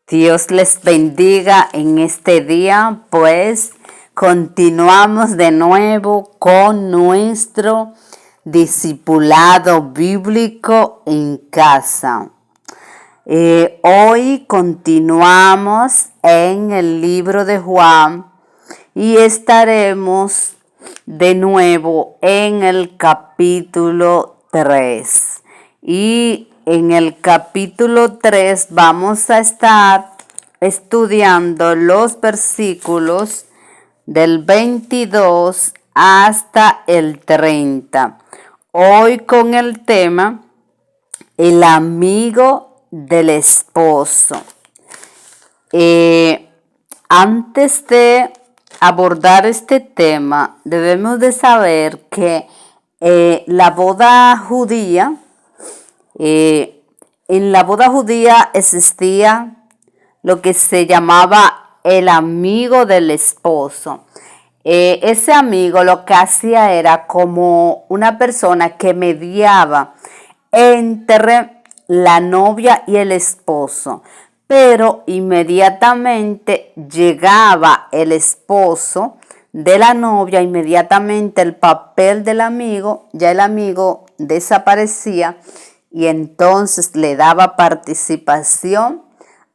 Dios les bendiga en este día, pues continuamos de nuevo con nuestro discipulado bíblico en casa. Hoy continuamos en el libro de Juan y estaremos de nuevo en el capítulo 3. Y en el capítulo 3 vamos a estar estudiando los versículos del 22 hasta el 30. Hoy con el tema el amigo del esposo. Antes de abordar este tema, debemos de saber que la boda judía, en la boda judía existía lo que se llamaba el amigo del esposo. Ese amigo lo que hacía era como una persona que mediaba entre la novia y el esposo, pero inmediatamente llegaba el esposo de la novia, inmediatamente el papel del amigo, ya el amigo desaparecía y entonces le daba participación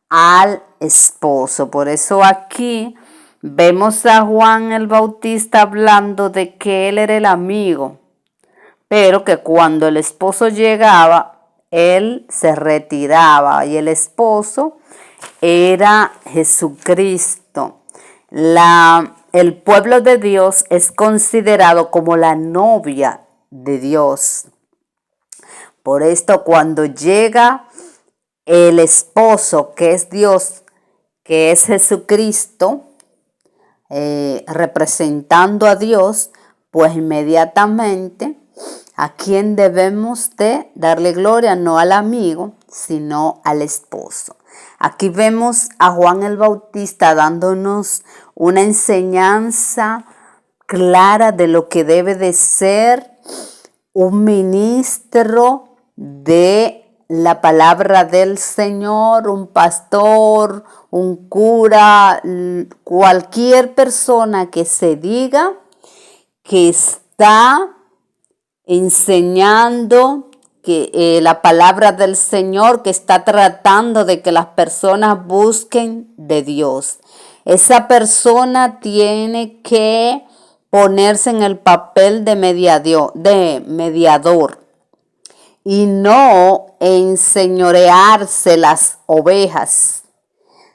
al esposo. Por eso aquí vemos a Juan el Bautista hablando de que él era el amigo, pero que cuando el esposo llegaba, él se retiraba y el esposo era Jesucristo. El pueblo de Dios es considerado como la novia de Dios. Por esto, cuando llega el esposo, que es Dios, que es Jesucristo, representando a Dios, pues inmediatamente a quien debemos de darle gloria, no al amigo, sino al esposo. Aquí vemos a Juan el Bautista dándonos una enseñanza clara de lo que debe de ser un ministro de la palabra del Señor, un pastor, un cura, cualquier persona que se diga que está enseñando que la palabra del Señor, que está tratando de que las personas busquen de Dios. Esa persona tiene que ponerse en el papel de mediador y no enseñorearse las ovejas,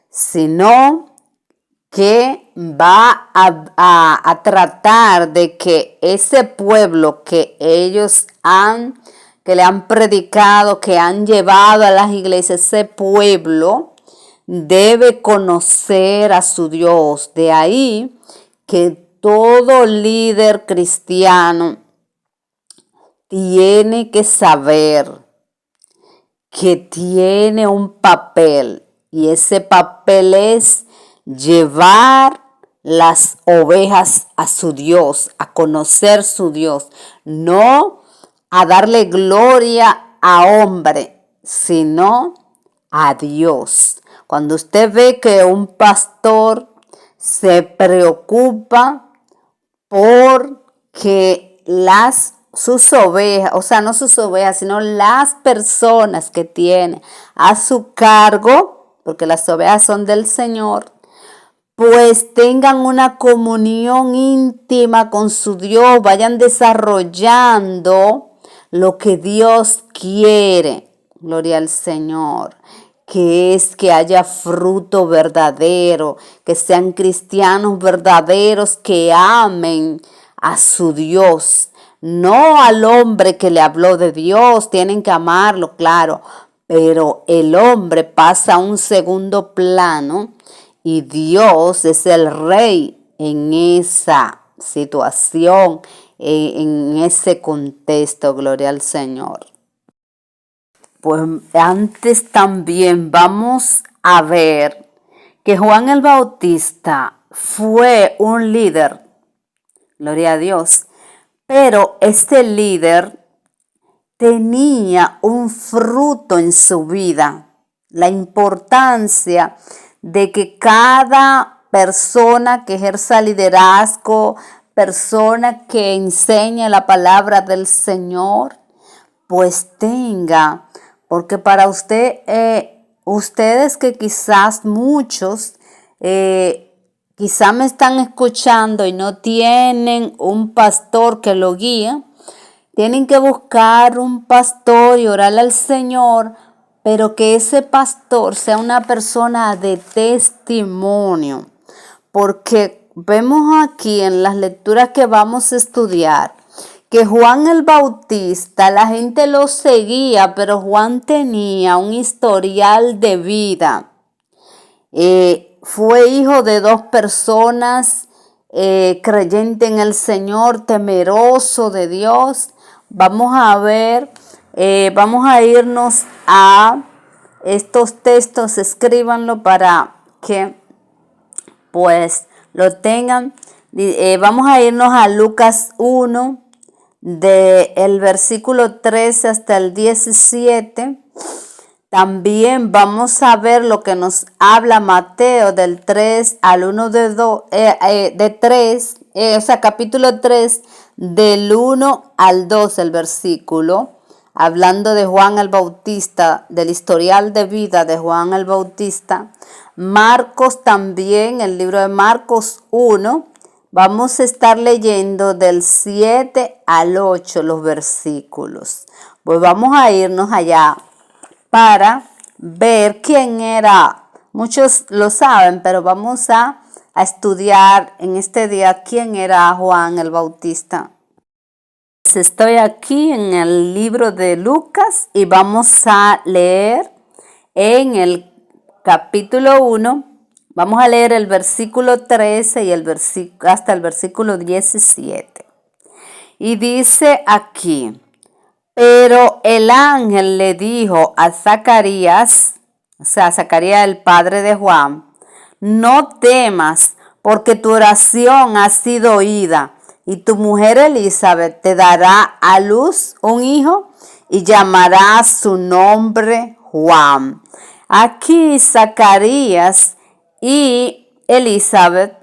sino que va a tratar de que ese pueblo que ellos que le han predicado, que han llevado a las iglesias, ese pueblo debe conocer a su Dios. De ahí que todo líder cristiano tiene que saber que tiene un papel, y ese papel es llevar las ovejas a su Dios, a conocer su Dios, no a darle gloria a hombre, sino a Dios. Cuando usted ve que un pastor se preocupa porque sus ovejas, o sea, no sus ovejas, sino las personas que tiene a su cargo, porque las ovejas son del Señor, pues tengan una comunión íntima con su Dios, vayan desarrollando lo que Dios quiere. Gloria al Señor. Que es que haya fruto verdadero, que sean cristianos verdaderos, que amen a su Dios, no al hombre que le habló de Dios. Tienen que amarlo, claro, pero el hombre pasa a un segundo plano y Dios es el rey en esa situación, en ese contexto. Gloria al Señor. Pues antes también vamos a ver que Juan el Bautista fue un líder, gloria a Dios, pero este líder tenía un fruto en su vida, la importancia de que cada persona que ejerza liderazgo, persona que enseña la palabra del Señor, pues tenga, porque para ustedes que quizás muchos, quizás me están escuchando y no tienen un pastor que lo guíe, tienen que buscar un pastor y orarle al Señor, pero que ese pastor sea una persona de testimonio, porque vemos aquí en las lecturas que vamos a estudiar que Juan el Bautista, la gente lo seguía, pero Juan tenía un historial de vida. Fue hijo de 2 personas, creyente en el Señor, temeroso de Dios. Vamos a ver, vamos a irnos a estos textos, escríbanlo para que pues lo tengan. Vamos a irnos a Lucas 1, del versículo 13 hasta el 17. También vamos a ver lo que nos habla Mateo del 3 al 1 de 3, o sea, capítulo 3, del 1 al 2, el versículo, hablando de Juan el Bautista, del historial de vida de Juan el Bautista. Marcos también, el libro de Marcos 1, vamos a estar leyendo del 7 al 8 los versículos. Pues vamos a irnos allá para ver quién era. Muchos lo saben, pero vamos a estudiar en este día quién era Juan el Bautista. Pues estoy aquí en el libro de Lucas y vamos a leer en el capítulo 1. Vamos a leer el versículo 13 y hasta el versículo 17. Y dice aquí: pero el ángel le dijo a Zacarías, o sea, Zacarías el padre de Juan: no temas, porque tu oración ha sido oída, y tu mujer Elizabeth te dará a luz un hijo y llamará su nombre Juan. Aquí Zacarías y Elizabeth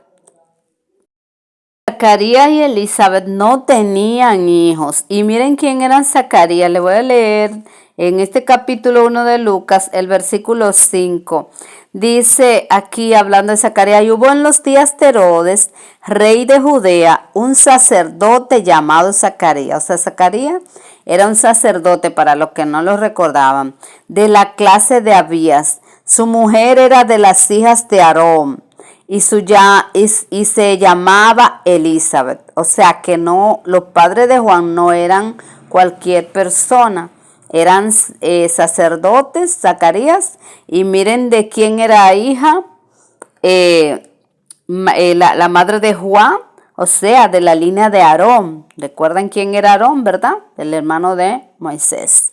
y Elizabeth no tenían hijos. Y miren quién eran Zacarías. Le voy a leer en este capítulo 1 de Lucas el versículo 5. Dice aquí, hablando de Zacarías: y hubo en los días de Herodes, rey de Judea, un sacerdote llamado Zacarías. O sea, Zacarías era un sacerdote, para los que no lo recordaban, de la clase de Abías. Su mujer era de las hijas de Aarón. Y se llamaba Elizabeth. O sea que no, los padres de Juan no eran cualquier persona, eran sacerdotes, Zacarías. Y miren de quién era hija, la madre de Juan, o sea, de la línea de Aarón. ¿Recuerdan quién era Aarón, verdad? El hermano de Moisés.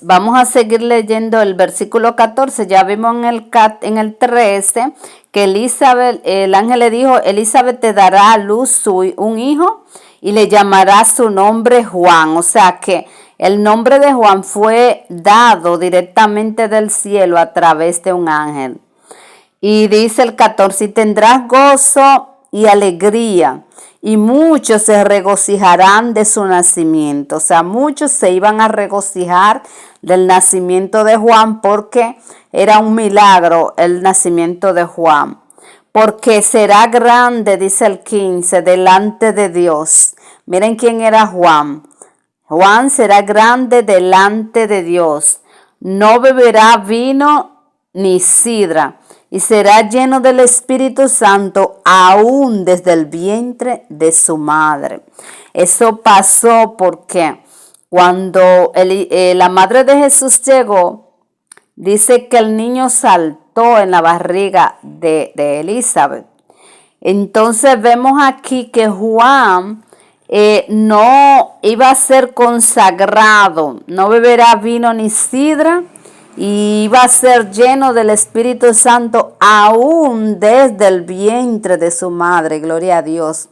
Vamos a seguir leyendo el versículo 14. Ya vimos en el 13 que Elizabeth, el ángel le dijo: Elizabeth te dará a luz un hijo y le llamará su nombre Juan. O sea que el nombre de Juan fue dado directamente del cielo a través de un ángel. Y dice el 14: y tendrás gozo y alegría, y muchos se regocijarán de su nacimiento. O sea, muchos se iban a regocijar del nacimiento de Juan, porque era un milagro el nacimiento de Juan. Porque será grande, dice el 15, delante de Dios. Miren quién era Juan. Juan será grande delante de Dios. No beberá vino ni sidra, y será lleno del Espíritu Santo aún desde el vientre de su madre. Eso pasó porque cuando la madre de Jesús llegó, dice que el niño saltó en la barriga de Elizabeth. Entonces vemos aquí que Juan no iba a ser consagrado, no beberá vino ni sidra, y iba a ser lleno del Espíritu Santo aún desde el vientre de su madre. Gloria a Dios.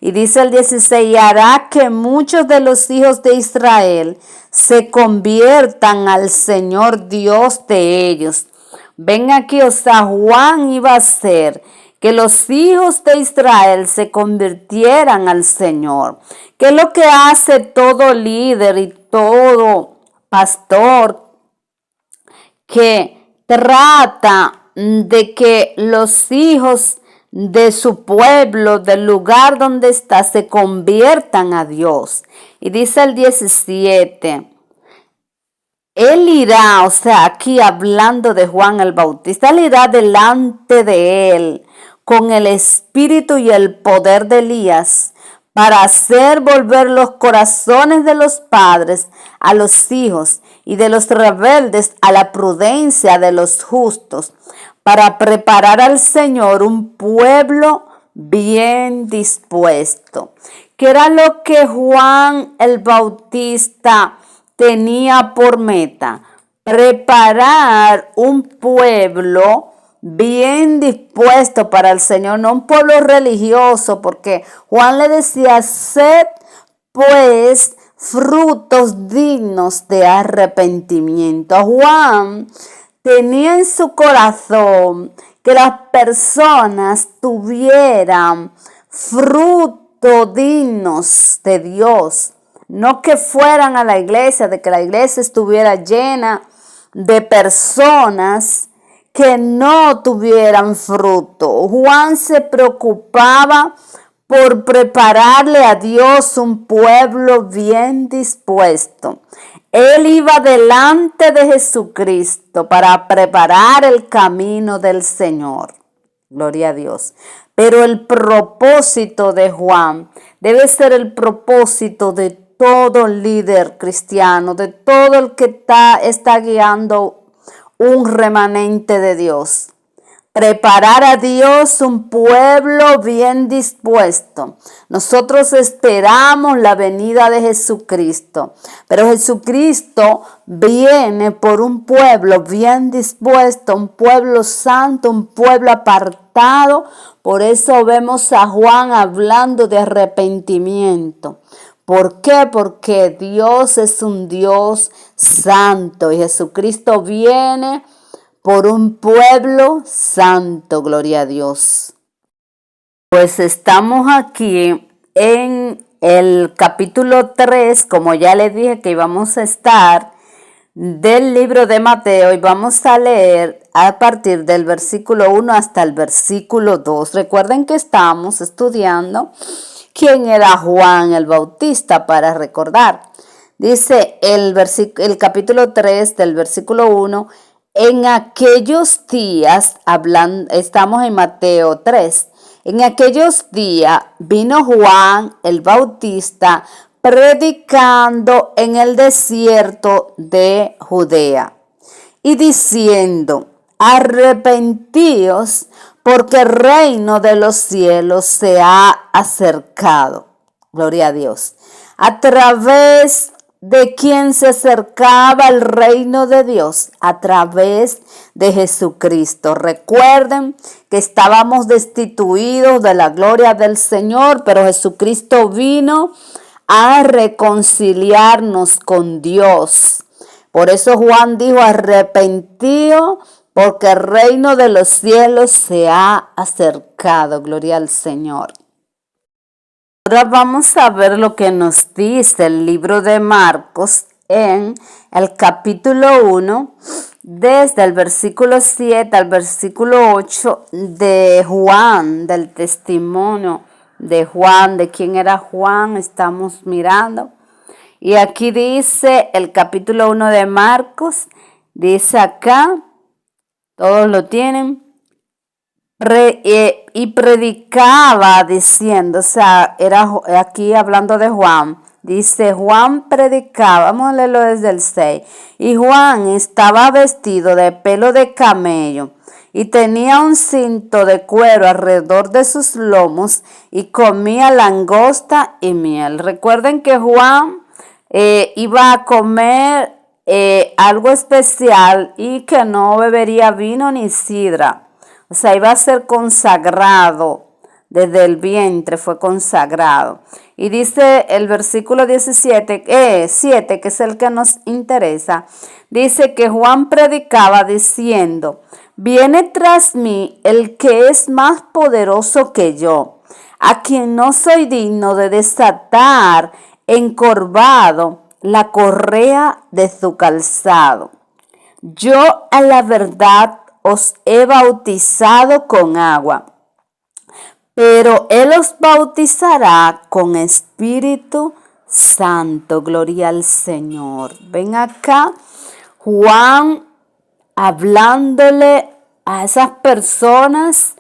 Y dice el 16, y hará que muchos de los hijos de Israel se conviertan al Señor Dios de ellos. Ven aquí, o sea, Juan iba a hacer que los hijos de Israel se convirtieran al Señor. ¿Qué es lo que hace todo líder y todo pastor que trata de que los hijos de su pueblo, del lugar donde está, se conviertan a Dios? Y dice el 17, él irá, o sea, aquí hablando de Juan el Bautista, él irá delante de él con el espíritu y el poder de Elías para hacer volver los corazones de los padres a los hijos y de los rebeldes a la prudencia de los justos, para preparar al Señor un pueblo bien dispuesto. ¿Qué era lo que Juan el Bautista tenía por meta? Preparar un pueblo bien dispuesto para el Señor, no un pueblo religioso, porque Juan le decía, sed pues frutos dignos de arrepentimiento. Juan tenía en su corazón que las personas tuvieran frutos dignos de Dios, no que fueran a la iglesia, de que la iglesia estuviera llena de personas que no tuvieran fruto. Juan se preocupaba por prepararle a Dios un pueblo bien dispuesto. Él iba delante de Jesucristo para preparar el camino del Señor. Gloria a Dios. Pero el propósito de Juan debe ser el propósito de todo líder cristiano, de todo el que está guiando un remanente de Dios. Preparar a Dios un pueblo bien dispuesto. Nosotros esperamos la venida de Jesucristo, pero Jesucristo viene por un pueblo bien dispuesto, un pueblo santo, un pueblo apartado. Por eso vemos a Juan hablando de arrepentimiento. ¿Por qué? Porque Dios es un Dios santo y Jesucristo viene por un pueblo santo, gloria a Dios. Pues estamos aquí en el capítulo 3, como ya les dije que íbamos a estar, del libro de Mateo, y vamos a leer a partir del versículo 1 hasta el versículo 2. Recuerden que estamos estudiando quién era Juan el Bautista, para recordar. Dice el capítulo 3 del versículo 1, en aquellos días, estamos en Mateo 3, en aquellos días vino Juan el Bautista predicando en el desierto de Judea y diciendo, arrepentíos porque el reino de los cielos se ha acercado. Gloria a Dios. A través de quien se acercaba el reino de Dios, a través de Jesucristo. Recuerden que estábamos destituidos de la gloria del Señor, pero Jesucristo vino a reconciliarnos con Dios. Por eso Juan dijo, arrepentíos porque el reino de los cielos se ha acercado. Gloria al Señor. Ahora vamos a ver lo que nos dice el libro de Marcos en el capítulo 1, desde el versículo 7 al versículo 8 de Juan, del testimonio de Juan, de quién era Juan, estamos mirando. Y aquí dice el capítulo 1 de Marcos, dice acá, todos lo tienen. Y predicaba diciendo, o sea, era aquí hablando de Juan, dice Juan predicaba, vamos a leerlo desde el 6, y Juan estaba vestido de pelo de camello y tenía un cinto de cuero alrededor de sus lomos y comía langosta y miel. Recuerden que Juan iba a comer algo especial y que no bebería vino ni sidra. O sea, iba a ser consagrado desde el vientre fue consagrado. Y dice el versículo 7, que es el que nos interesa, dice que Juan predicaba diciendo: viene tras mí el que es más poderoso que yo, a quien no soy digno de desatar encorvado la correa de su calzado. Yo a la verdad os he bautizado con agua, pero Él os bautizará con Espíritu Santo. Gloria al Señor. Ven acá, Juan hablándole a esas personas,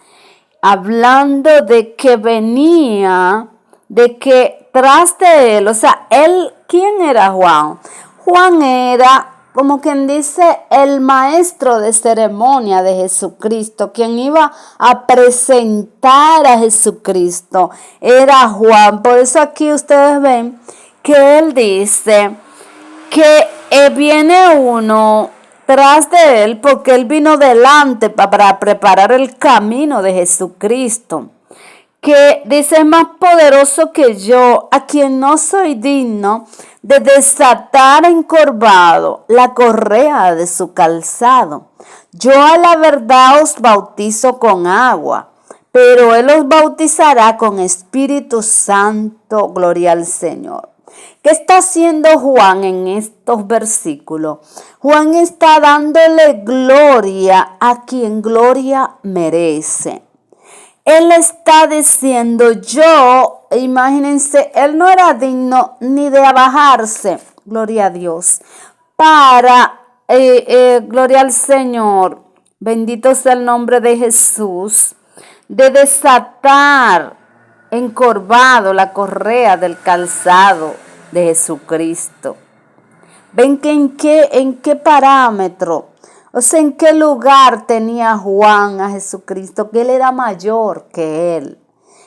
hablando de que venía, de que tras de él, o sea, él, ¿quién era Juan? Juan era, como quien dice, el maestro de ceremonia de Jesucristo, quien iba a presentar a Jesucristo, era Juan. Por eso aquí ustedes ven que él dice que viene uno tras de él, porque él vino delante para preparar el camino de Jesucristo, que dice: es más poderoso que yo, a quien no soy digno de desatar encorvado la correa de su calzado. Yo a la verdad os bautizo con agua, pero Él os bautizará con Espíritu Santo. Gloria al Señor. ¿Qué está haciendo Juan en estos versículos? Juan está dándole gloria a quien gloria merece. Él está diciendo: yo, imagínense, él no era digno ni de abajarse, gloria a Dios, para, gloria al Señor, bendito sea el nombre de Jesús, de desatar encorvado la correa del calzado de Jesucristo. ¿Ven que en qué parámetro? O sea, ¿en qué lugar tenía Juan a Jesucristo? Que Él era mayor que Él.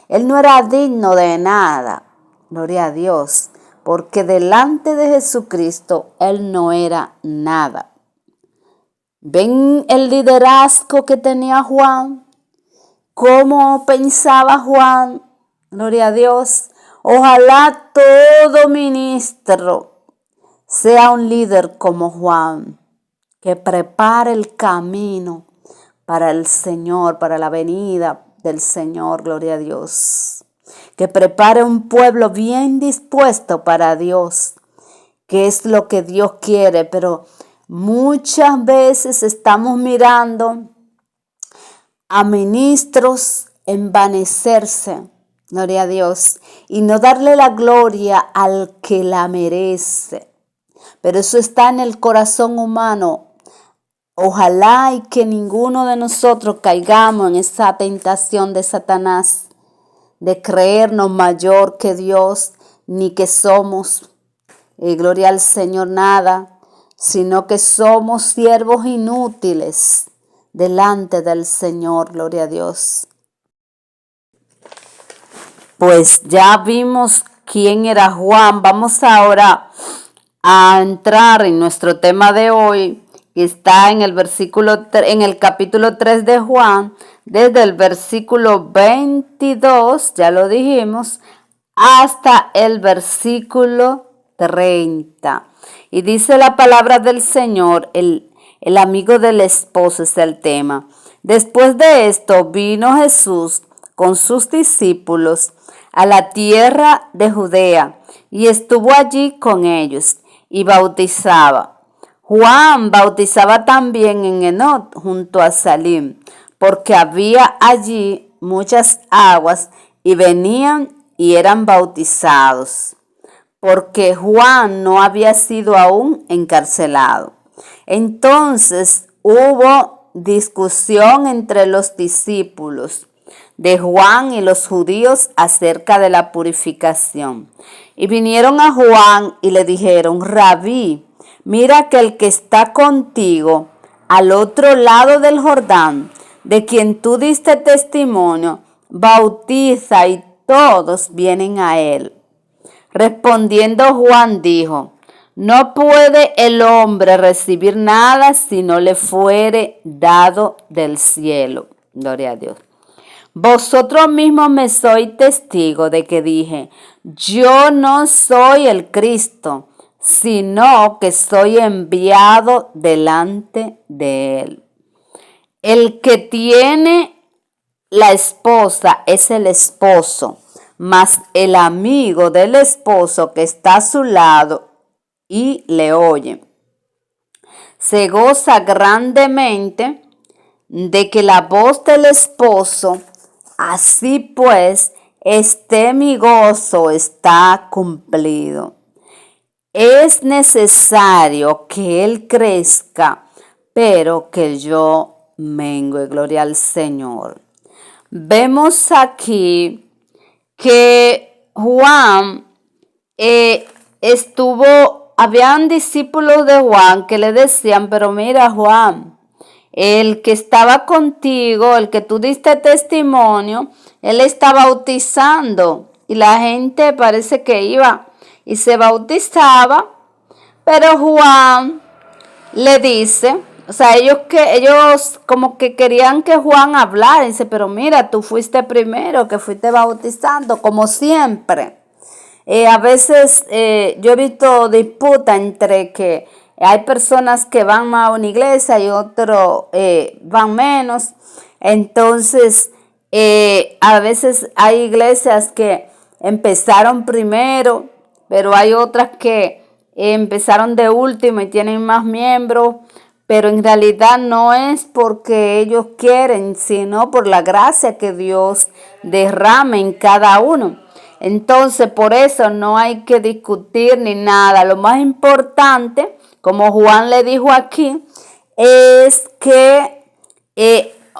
Él no era digno de nada. Gloria a Dios. Porque delante de Jesucristo Él no era nada. ¿Ven el liderazgo que tenía Juan? ¿Cómo pensaba Juan? Gloria a Dios. Ojalá todo ministro sea un líder como Juan, que prepare el camino para el Señor, para la venida del Señor, gloria a Dios. Que prepare un pueblo bien dispuesto para Dios, que es lo que Dios quiere, pero muchas veces estamos mirando a ministros envanecerse, gloria a Dios, y no darle la gloria al que la merece. Pero eso está en el corazón humano. Ojalá y que ninguno de nosotros caigamos en esa tentación de Satanás, de creernos mayor que Dios, ni que somos, gloria al Señor, nada, sino que somos siervos inútiles delante del Señor, gloria a Dios. Pues ya vimos quién era Juan. Vamos ahora a entrar en nuestro tema de hoy, que está en el capítulo 3 de Juan, desde el versículo 22, ya lo dijimos, hasta el versículo 30. Y dice la palabra del Señor: el amigo del esposo es el tema. Después de esto vino Jesús con sus discípulos a la tierra de Judea y estuvo allí con ellos y bautizaba. Juan bautizaba también en Enot junto a Salim, porque había allí muchas aguas y venían y eran bautizados, porque Juan no había sido aún encarcelado. Entonces hubo discusión entre los discípulos de Juan y los judíos acerca de la purificación. Y vinieron a Juan y le dijeron: Rabí, mira que el que está contigo al otro lado del Jordán, de quien tú diste testimonio, bautiza y todos vienen a él. Respondiendo Juan dijo: no puede el hombre recibir nada si no le fuere dado del cielo. Gloria a Dios. Vosotros mismos me sois testigo de que dije, yo no soy el Cristo, sino que soy enviado delante de él. El que tiene la esposa es el esposo, mas el amigo del esposo que está a su lado y le oye, se goza grandemente de que la voz del esposo, así pues, mi gozo está cumplido. Es necesario que él crezca, pero que yo mengue. Gloria al Señor. Vemos aquí que Juan habían discípulos de Juan que le decían, pero mira Juan, el que estaba contigo, el que tú diste testimonio, él está bautizando y la gente parece que iba y se bautizaba, pero Juan le dice, o sea, ellos como que querían que Juan hablara, y dice, pero mira, tú fuiste primero, que fuiste bautizando, como siempre. A veces yo he visto disputa entre que hay personas que van más a una iglesia y otros van menos. Entonces, a veces hay iglesias que empezaron primero, pero hay otras que empezaron de último y tienen más miembros, pero en realidad no es porque ellos quieren, sino por la gracia que Dios derrama en cada uno. Entonces, por eso no hay que discutir ni nada. Lo más importante, como Juan le dijo aquí, es que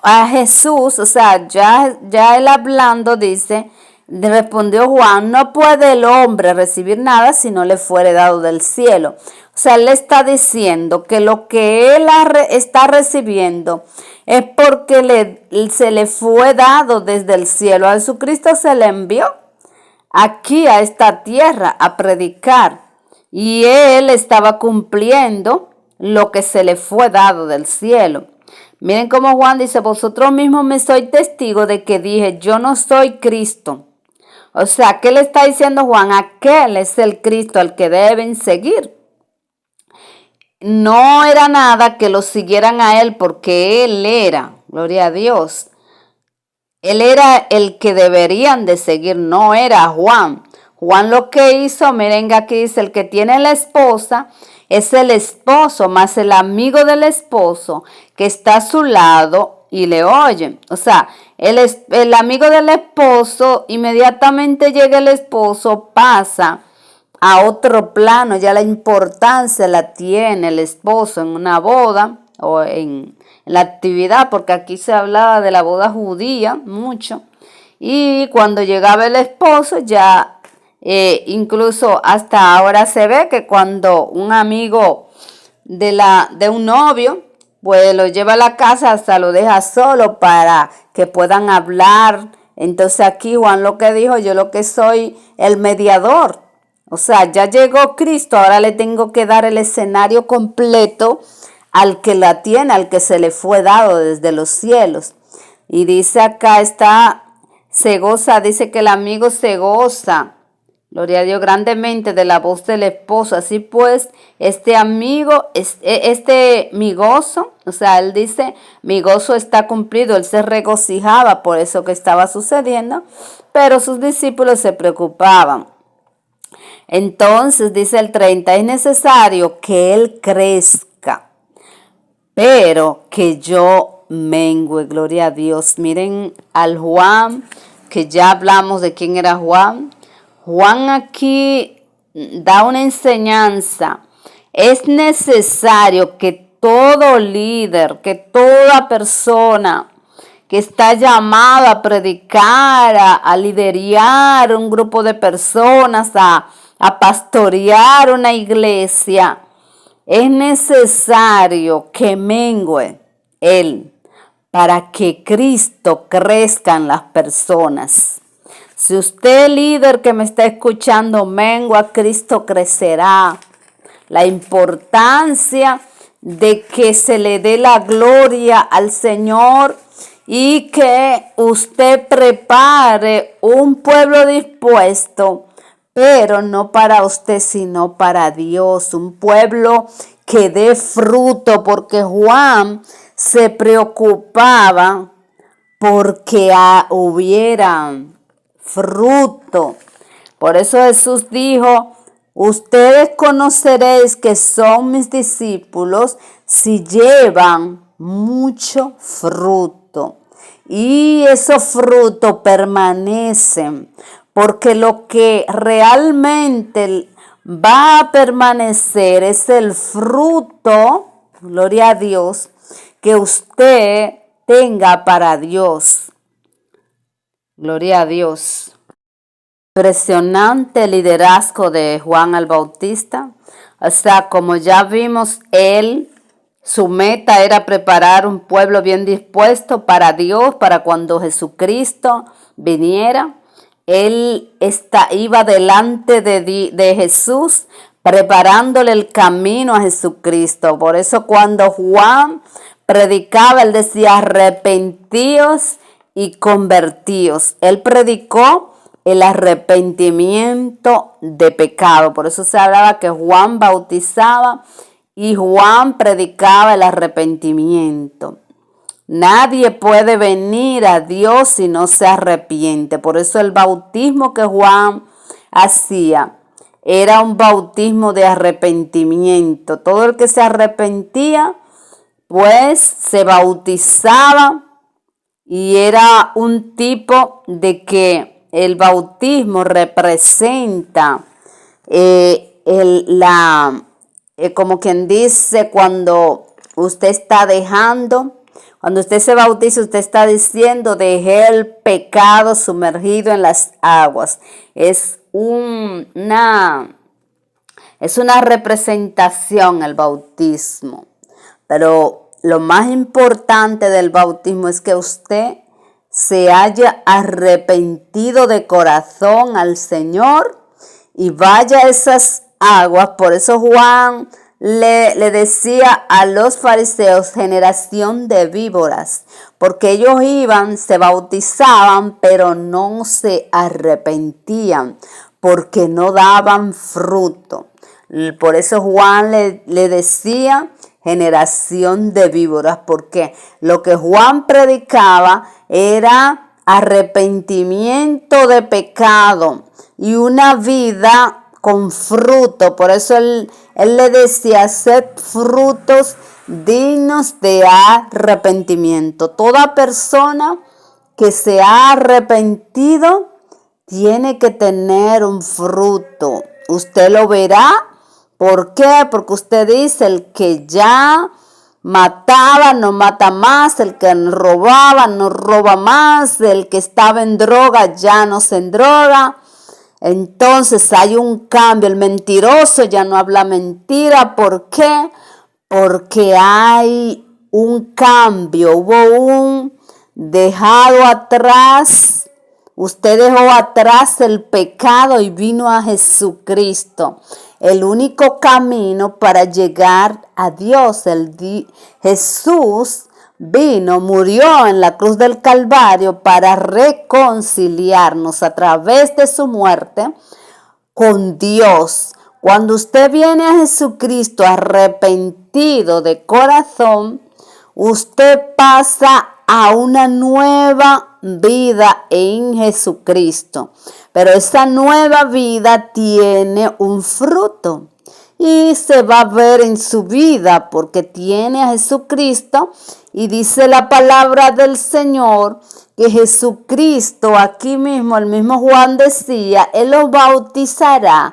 a Jesús, o sea, ya él hablando dice, respondió Juan, no puede el hombre recibir nada si no le fuere dado del cielo. O sea, él le está diciendo que lo que él está recibiendo es porque se le fue dado desde el cielo. A Jesucristo se le envió aquí a esta tierra a predicar y él estaba cumpliendo lo que se le fue dado del cielo. Miren cómo Juan dice, vosotros mismos me sois testigo de que dije, yo no soy Cristo. O sea, ¿qué le está diciendo Juan? Aquel es el Cristo al que deben seguir. No era nada que lo siguieran a él porque él era, gloria a Dios. Él era el que deberían de seguir, no era Juan. Juan lo que hizo, miren aquí dice, el que tiene la esposa es el esposo, más el amigo del esposo que está a su lado y le oye. O sea, el amigo del esposo, inmediatamente llega el esposo, pasa a otro plano, ya la importancia la tiene el esposo en una boda o en la actividad, porque aquí se hablaba de la boda judía mucho, y cuando llegaba el esposo ya incluso hasta ahora se ve que cuando un amigo de un novio pues lo lleva a la casa, hasta lo deja solo para que puedan hablar. Entonces aquí Juan lo que dijo, yo lo que soy el mediador. O sea, ya llegó Cristo, ahora le tengo que dar el escenario completo al que la tiene, al que se le fue dado desde los cielos. Y dice acá se goza, dice que el amigo se goza, gloria a Dios, grandemente de la voz del esposo. Así pues, mi gozo, o sea, él dice, mi gozo está cumplido. Él se regocijaba por eso que estaba sucediendo, pero sus discípulos se preocupaban. Entonces, dice el 30, es necesario que él crezca, pero que yo mengue, gloria a Dios. Miren al Juan, que ya hablamos de quién era Juan. Juan aquí da una enseñanza. Es necesario que todo líder, que toda persona que está llamada a predicar, a liderar un grupo de personas, a pastorear una iglesia, es necesario que mengue él para que Cristo crezca en las personas. Si usted, líder que me está escuchando, mengua, Cristo crecerá. La importancia de que se le dé la gloria al Señor y que usted prepare un pueblo dispuesto, pero no para usted, sino para Dios, un pueblo que dé fruto, porque Juan se preocupaba porque hubiera fruto. Por eso Jesús dijo, ustedes conoceréis que son mis discípulos si llevan mucho fruto. Y esos frutos permanecen, porque lo que realmente va a permanecer es el fruto, gloria a Dios, que usted tenga para Dios. Gloria a Dios. Impresionante liderazgo de Juan el Bautista. O sea, como ya vimos, su meta era preparar un pueblo bien dispuesto para Dios, para cuando Jesucristo viniera. Él iba delante de Jesús, preparándole el camino a Jesucristo. Por eso cuando Juan predicaba, él decía, arrepentíos y convertíos. Él predicó el arrepentimiento de pecado. Por eso se hablaba que Juan bautizaba y Juan predicaba el arrepentimiento. Nadie puede venir a Dios si no se arrepiente. Por eso el bautismo que Juan hacía era un bautismo de arrepentimiento. Todo el que se arrepentía, pues se bautizaba, y era un tipo de que el bautismo representa como quien dice, cuando usted está cuando usted se bautiza, usted está diciendo, dejé el pecado sumergido en las aguas. Es una representación el bautismo. Pero lo más importante del bautismo es que usted se haya arrepentido de corazón al Señor y vaya a esas aguas. Por eso Juan le decía a los fariseos, generación de víboras, porque ellos se bautizaban, pero no se arrepentían, porque no daban fruto. Por eso Juan le decía generación de víboras, porque lo que Juan predicaba era arrepentimiento de pecado y una vida con fruto. Por eso él le decía, sed frutos dignos de arrepentimiento. Toda persona que se ha arrepentido tiene que tener un fruto. Usted lo verá. ¿Por qué? Porque usted dice, el que ya mataba no mata más, el que robaba no roba más, el que estaba en droga ya no se endroga. Entonces hay un cambio, el mentiroso ya no habla mentira. ¿Por qué? Porque hay un cambio, hubo un dejado atrás. Usted dejó atrás el pecado y vino a Jesucristo. El único camino para llegar a Dios. Jesús vino, murió en la cruz del Calvario para reconciliarnos a través de su muerte con Dios. Cuando usted viene a Jesucristo arrepentido de corazón, usted pasa a una nueva vida en Jesucristo. Pero esa nueva vida tiene un fruto y se va a ver en su vida porque tiene a Jesucristo. Y dice la palabra del Señor que Jesucristo, aquí mismo, el mismo Juan decía, Él los bautizará.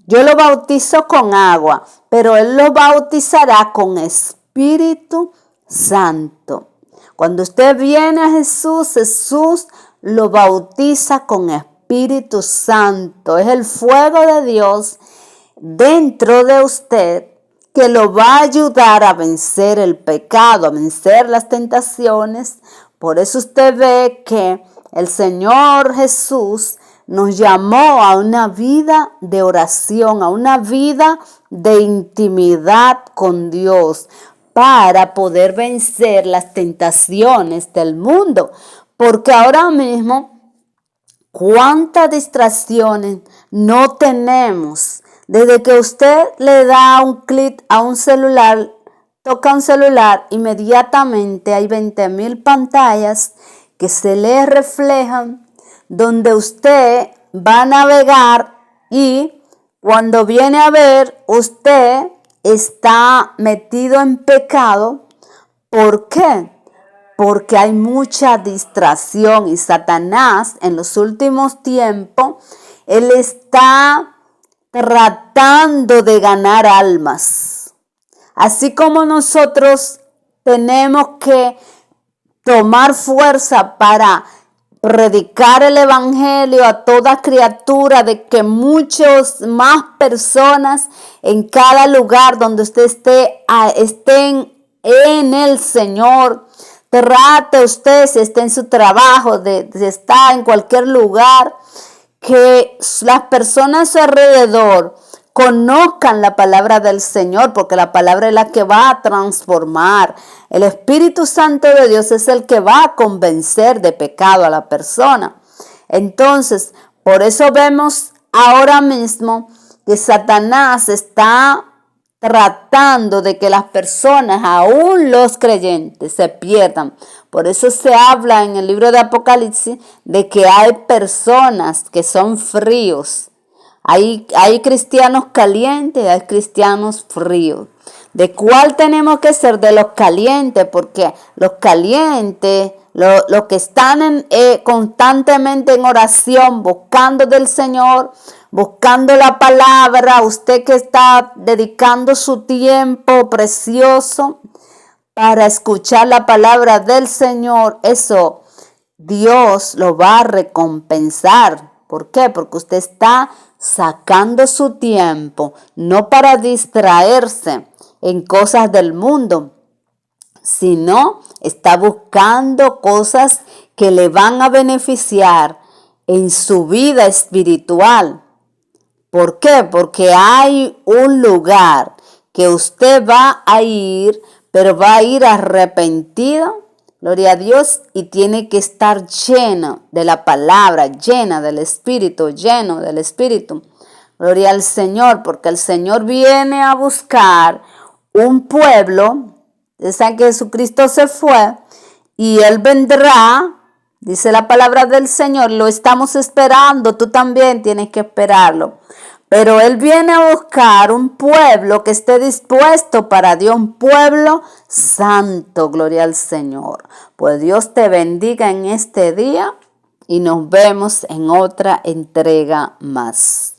Yo lo bautizo con agua, pero Él lo bautizará con Espíritu Santo. Cuando usted viene a Jesús, Jesús lo bautiza con Espíritu Santo. Es el fuego de Dios dentro de usted que lo va a ayudar a vencer el pecado, a vencer las tentaciones. Por eso usted ve que el Señor Jesús nos llamó a una vida de oración, a una vida de intimidad con Dios, para poder vencer las tentaciones del mundo. Porque ahora mismo, ¿cuántas distracciones no tenemos? Desde que usted le da un clic a un celular, toca un celular, inmediatamente hay 20,000 pantallas que se le reflejan, donde usted va a navegar y cuando viene a ver, usted está metido en pecado. ¿Por qué? Porque hay mucha distracción y Satanás en los últimos tiempos, él está tratando de ganar almas. Así como nosotros tenemos que tomar fuerza para predicar el evangelio a toda criatura, de que muchos más personas en cada lugar donde usted esté, estén en el Señor. Trate usted, si está en su trabajo, si está en cualquier lugar, que las personas a su alrededor conozcan la palabra del Señor, porque la palabra es la que va a transformar. El Espíritu Santo de Dios es el que va a convencer de pecado a la persona. Entonces, por eso vemos ahora mismo que Satanás está tratando de que las personas, aún los creyentes, se pierdan. Por eso se habla en el libro de Apocalipsis de que hay personas que son fríos. Hay cristianos calientes y hay cristianos fríos. ¿De cuál tenemos que ser? De los calientes, porque los calientes, los que están constantemente en oración, buscando del Señor, buscando la palabra, usted que está dedicando su tiempo precioso para escuchar la palabra del Señor, eso Dios lo va a recompensar. ¿Por qué? Porque usted está sacando su tiempo, no para distraerse en cosas del mundo, sino está buscando cosas que le van a beneficiar en su vida espiritual. ¿Por qué? Porque hay un lugar que usted va a ir, pero va a ir arrepentido, gloria a Dios, y tiene que estar lleno de la palabra, lleno del Espíritu. Gloria al Señor, porque el Señor viene a buscar un pueblo. Saben que Jesucristo se fue y Él vendrá, dice la palabra del Señor, lo estamos esperando, tú también tienes que esperarlo. Pero Él viene a buscar un pueblo que esté dispuesto para Dios, un pueblo santo, gloria al Señor. Pues Dios te bendiga en este día y nos vemos en otra entrega más.